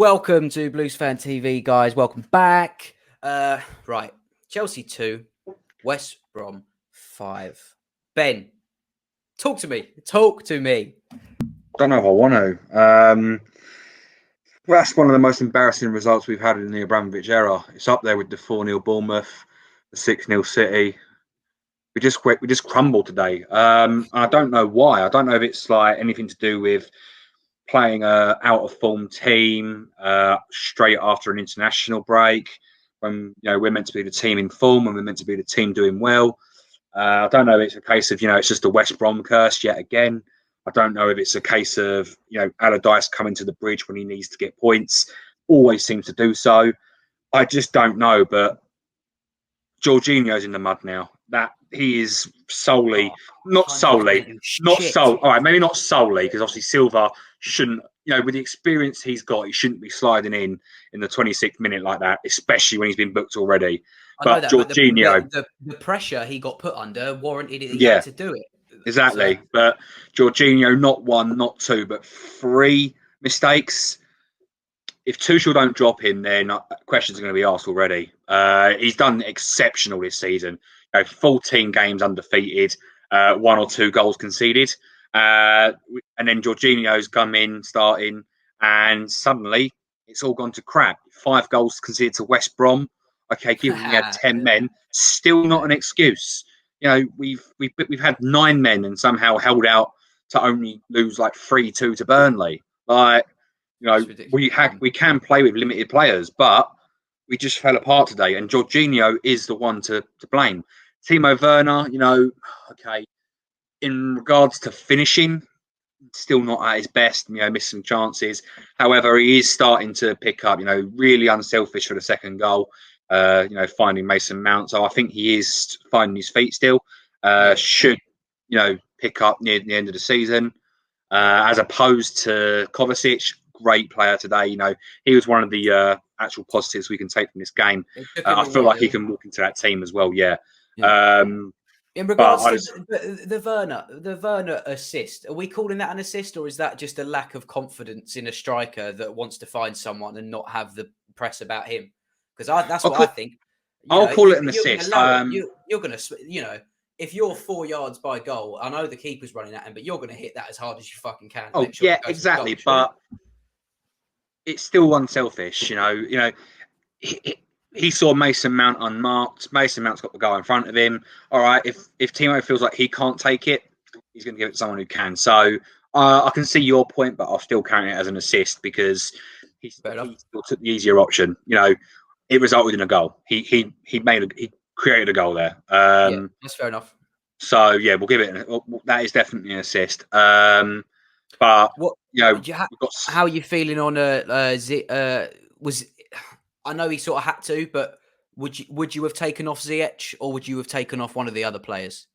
Welcome to Blues Fan TV, guys. Welcome back. Right, Chelsea 2, West Brom 5. Ben, talk to me. Talk to me. Don't know if I want to. Well, that's one of the most embarrassing results we've had in the Abramovich era. It's up there with the 4-0 Bournemouth, the 6-0 City. We just crumbled today. I don't know why. I don't know if it's like anything to do with playing a out of form team straight after an international break, when we're meant to be the team in form and we're meant to be the team doing well. I don't know if it's a case of it's just a West Brom curse yet again. I don't know if it's a case of Allardyce coming to the bridge when he needs to get points. Always seems to do so. I just don't know, but Jorginho's in the mud now. That he is solely, not solely. All right, maybe not solely, because obviously Silva shouldn't. With the experience he's got, he shouldn't be sliding in the 26th minute like that, especially when he's been booked already. But Jorginho, the pressure he got put under warranted it. He had to do it. Exactly. So. But Jorginho, not one, not two, but 3 mistakes. If Tuchel don't drop him, then questions are going to be asked already. He's done exceptional this season. 14 games undefeated, 1 or 2 goals conceded. And then Jorginho's come in, starting, and suddenly it's all gone to crap. 5 goals conceded to West Brom. Okay, given we had 10 men, still not an excuse. We've had 9 men and somehow held out to only lose like 3-2 to Burnley. We can play with limited players, but we just fell apart today. And Jorginho is the one to blame. Timo Werner, okay, in regards to finishing, still not at his best. Missing chances. However, he is starting to pick up. Really unselfish for the second goal. Finding Mason Mount. So I think he is finding his feet still. Should pick up near the end of the season, as opposed to Kovacic. Great player today. He was one of the actual positives we can take from this game. I feel like he can walk into that team as well. Yeah. In regards to the Werner assist, are we calling that an assist, or is that just a lack of confidence in a striker that wants to find someone and not have the press about him? Because that's what I think. I'll call it an assist. You're going to, if you're 4 yards by goal, I know the keeper's running at him, but you're going to hit that as hard as you fucking can. Oh, yeah, exactly. But it's still unselfish, He saw Mason Mount unmarked. Mason Mount's got the goal in front of him. All right, if Timo feels like he can't take it, he's going to give it to someone who can. So I can see your point, but I'll still count it as an assist because he still took the easier option. It resulted in a goal. He created a goal there. Yeah, that's fair enough. So yeah, we'll give it. That is definitely an assist. But how are you feeling on I know he sort of had to, but would you have taken off Ziyech, or would you have taken off one of the other players?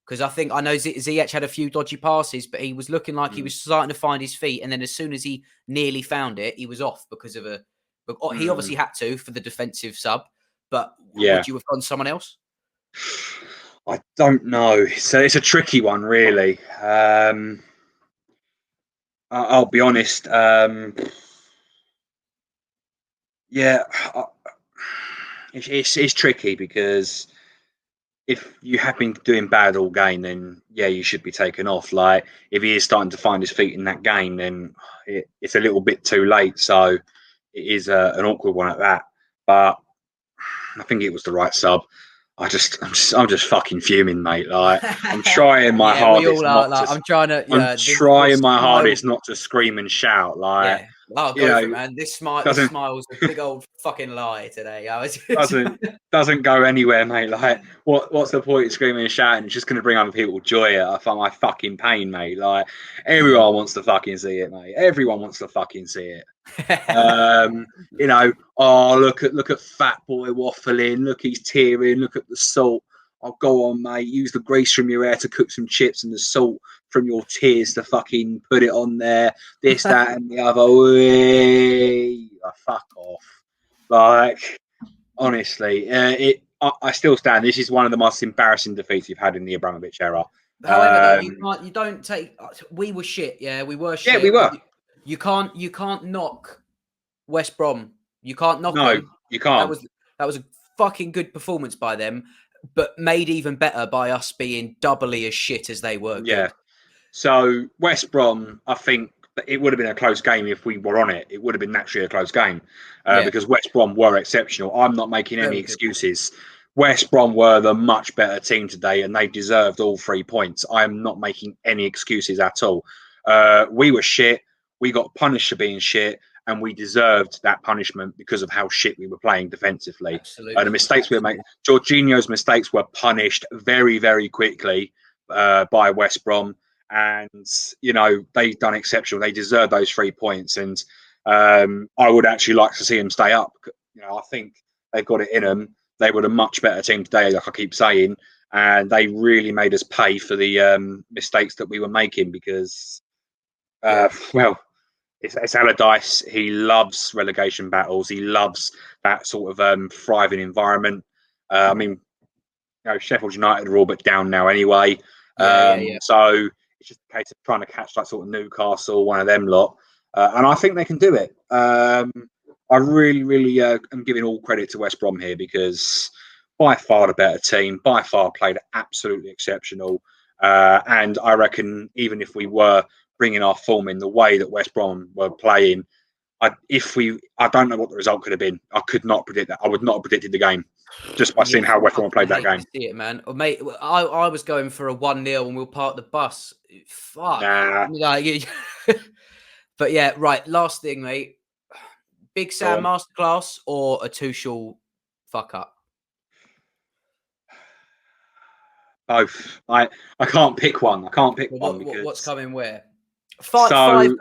Because I know Ziyech had a few dodgy passes, but he was looking like he was starting to find his feet, and then as soon as he nearly found it, he was off because of he obviously had to for the defensive sub. But would you have gone someone else? I don't know. So it's a tricky one, really. I'll be honest. It's tricky because if you have been doing bad all game, then you should be taken off. Like if he is starting to find his feet in that game, then it's a little bit too late. So it is an awkward one at that. But I think it was the right sub. I'm just fucking fuming, mate. Like I'm trying my hardest. I'm trying my hardest not to scream and shout. Like, go for it, man. This smile's a big old fucking lie today. doesn't go anywhere, mate. Like, what's the point of screaming and shouting? It's just going to bring other people joy. I find my fucking pain, mate. Like, everyone wants to fucking see it, mate. Everyone wants to fucking see it. Look at fat boy waffling. Look, he's tearing. Look at the salt. Oh, go on, mate. Use the grease from your hair to cook some chips and the salt from your tears to fucking put it on there. This, that, and the other. Fuck off. Like, honestly, I still stand. This is one of the most embarrassing defeats you've had in the Abramovich era. However, you don't take. We were shit. Yeah, we were shit. Yeah, we were. You can't knock West Brom. You can't knock No, them. you That can't. was a fucking good performance by them, but made even better by us being doubly as shit as they were Yeah. good. So West Brom, I think it would have been a close game if we were on it. It would have been naturally a close game because West Brom were exceptional. I'm not making any Very good. excuses. West Brom were the much better team today, and they deserved all 3 points. I'm not making any excuses at all. We were shit. We got punished for being shit, and we deserved that punishment because of how shit we were playing defensively. The Absolutely. mistakes we were making. Jorginho's mistakes were punished very, very quickly by West Brom. And you know they've done exceptional. They deserve those 3 points, and I would actually like to see them stay up. You know, I think they've got it in them. They were a much better team today, like I keep saying, and they really made us pay for the mistakes that we were making because, well, it's Allardyce. He loves relegation battles. He loves that sort of thriving environment. I mean, you know, Sheffield United are all but down now anyway. So it's just a case of trying to catch that sort of Newcastle, one of them lot. And I think they can do it. I really, really am giving all credit to West Brom here because by far the better team, by far played absolutely exceptional. And I reckon even if we were bringing our form in the way that West Brom were playing, I don't know what the result could have been. I could not predict that. I would not have predicted the game just by seeing how West Brom played that game. See it, man. Or mate, I was going for a 1-0 and we'll park the bus. Fuck. Nah. But yeah, right. Last thing, mate. Big Sam masterclass or a Tuchel fuck up? Both. I can't pick one. I can't pick one because What's coming where? So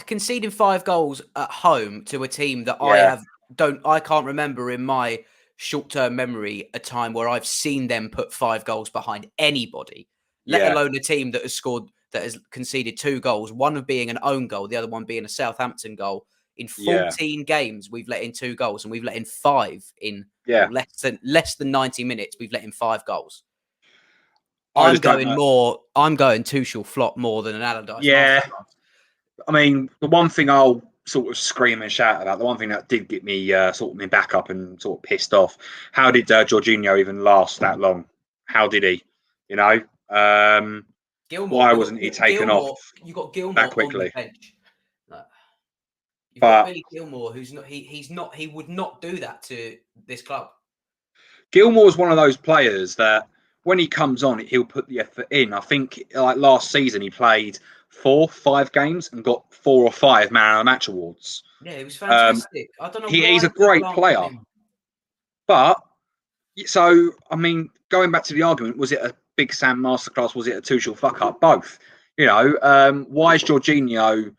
Conceding 5 goals at home to a team that I can't remember in my short-term memory a time where I've seen them put 5 goals behind anybody, let alone a team that has conceded 2 goals, one of being an own goal, the other one being a Southampton goal. In 14 games, we've let in 2 goals, and we've let in 5 in less than 90 minutes. We've let in 5 goals. I'm going Tuchel flop more than an Allardyce masterclass. I mean, the one thing I'll sort of scream and shout about, the one thing that did get me sort of me back up and sort of pissed off, how did Jorginho even last that long? How did he? You know, why wasn't he taken off? You got Gilmore that quickly on the bench. You've got Billy Gilmore, who's not. He would not do that to this club. Gilmore's one of those players that when he comes on, he'll put the effort in. I think like last season, he played 4-5 games and got 4 or 5 man of the match awards. Yeah, it was fantastic. I don't know why he's a great player. But so, I mean, going back to the argument, was it a Big Sam masterclass? Was it a Tuchel fuck up? Both. You know, why is Jorginho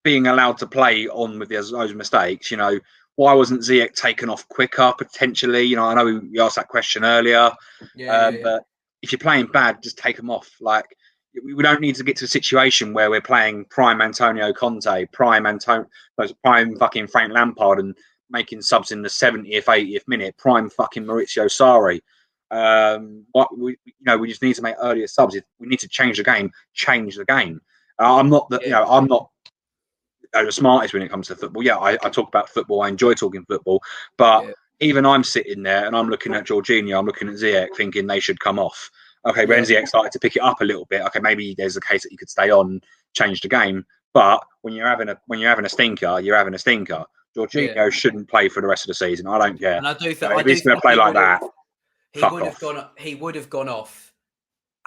being allowed to play on with those mistakes? You know, why wasn't Ziyech taken off quicker potentially? You know, I know we asked that question earlier. But if you're playing bad, just take them off. Like, we don't need to get to a situation where we're playing prime Antonio Conte, prime fucking Frank Lampard, and making subs in the 70th, 80th minute, prime fucking Maurizio Sarri. We just need to make earlier subs. If we need to change the game, change the game. I'm not the smartest when it comes to football. Yeah, I talk about football. I enjoy talking football, but even I'm sitting there and I'm looking at Jorginho, I'm looking at Ziyech, thinking they should come off. Okay, when Ziyech started to pick it up a little bit, okay, maybe there's a case that you could stay on, and change the game. But when you're having a stinker, you're having a stinker. Jorginho shouldn't play for the rest of the season. I don't care. And I do think if he's going to play like that, he would have gone off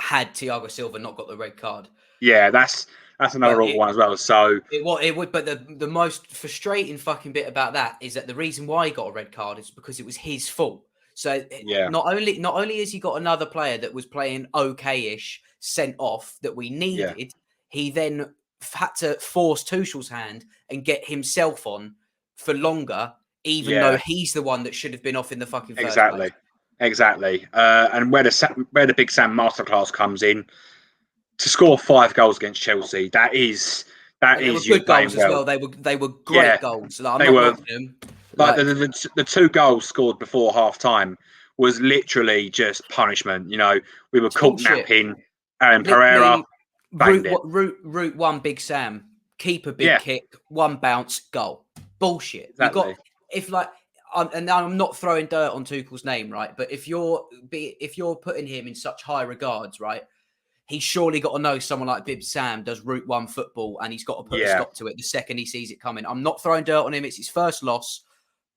had Thiago Silva not got the red card. Yeah, that's another awful one as well. So it would, but the most frustrating fucking bit about that is that the reason why he got a red card is because it was his fault. So not only has he got another player that was playing okay-ish sent off that we needed, he then had to force Tuchel's hand and get himself on for longer, even though he's the one that should have been off in the fucking first place. Exactly. And where the Big Sam masterclass comes in, to score 5 goals against Chelsea, that is you good playing goals well. as well. They were great goals. Like, they were. Like the 2 goals scored before half time was literally just punishment. You know, we were caught napping, and Pereira banged it. Route 1 Big Sam, keeper big kick, 1 bounce, goal. Bullshit. You Exactly. got if like. And I'm not throwing dirt on Tuchel's name, right? But if you're putting him in such high regards, right? He's surely got to know someone like Bib Sam does Route 1 football, and he's got to put a stop to it the second he sees it coming. I'm not throwing dirt on him. It's his first loss.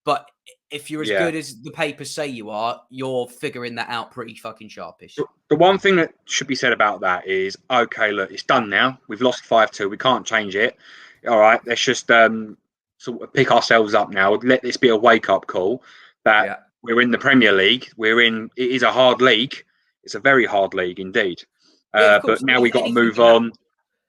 But if you're as good as the papers say you are, you're figuring that out pretty fucking sharpish. The one thing that should be said about that is, okay, look, it's done now. We've lost 5-2. We can't change it. All right, let's just sort of pick ourselves up now. Let this be a wake-up call that we're in the Premier League. It is a hard league. It's a very hard league indeed. But now we've got to move on.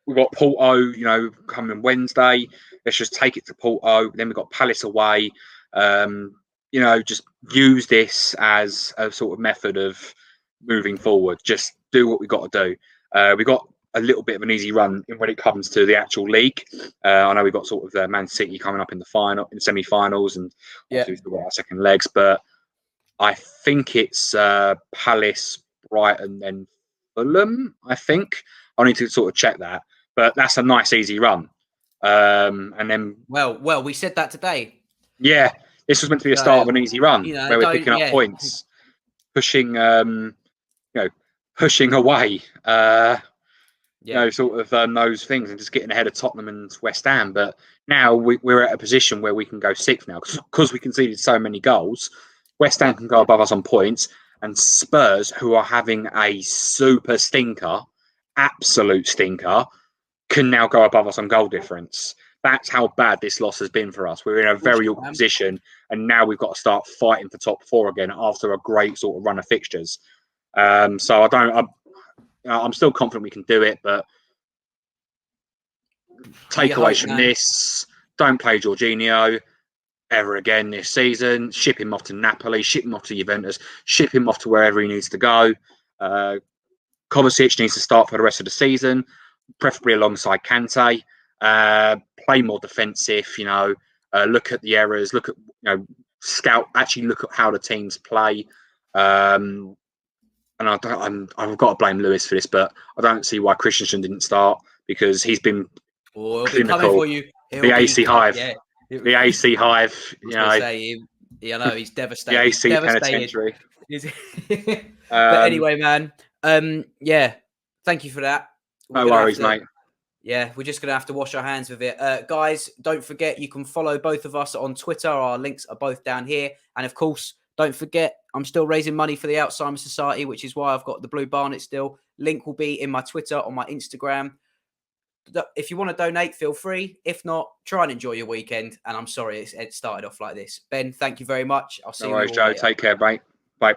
We've got Porto, coming Wednesday. Let's just take it to Porto. Then we've got Palace away. Just use this as a sort of method of moving forward. Just do what we've got to do. We've got a little bit of an easy run when it comes to the actual league. I know we've got sort of Man City coming up in the semi-finals, and obviously we've still got our second legs. But I think it's Palace, Brighton, then Fulham. I think I need to sort of check that, but that's a nice easy run. And then we said that today. Yeah, this was meant to be the start of an easy run where we're picking up points, pushing away. Sort of those things, and just getting ahead of Tottenham and West Ham. But now we're at a position where we can go sixth now because we conceded so many goals. West Ham can go above us on points, and Spurs, who are having a super stinker, absolute stinker, can now go above us on goal difference. That's how bad this loss has been for us. We're in a very awkward position, and now we've got to start fighting for top four again after a great sort of run of fixtures. So I'm still confident we can do it, but takeaways from this: don't play Jorginho ever again this season. Ship him off to Napoli, ship him off to Juventus, ship him off to wherever he needs to go. Kovacic needs to start for the rest of the season, preferably alongside Kante. Play more defensive, look at the errors, look at, scout, actually look at how the teams play. And I've got to blame Lewis for this, but I don't see why Christensen didn't start, because he's been clinical. For you. The AC Hive. Yeah. The AC Hive. I know he's devastated. The AC penitentiary. But anyway, man. Thank you for that. No worries, mate. Yeah, we're just going to have to wash our hands with it. Guys, don't forget, you can follow both of us on Twitter. Our links are both down here. And of course, don't forget, I'm still raising money for the Alzheimer's Society, which is why I've got the Blue Barnet still. Link will be in my Twitter, on my Instagram. If you want to donate, feel free. If not, try and enjoy your weekend. And I'm sorry it started off like this. Ben, thank you very much. I'll see you. No worries, Joe. Later. Take care, mate. Bye.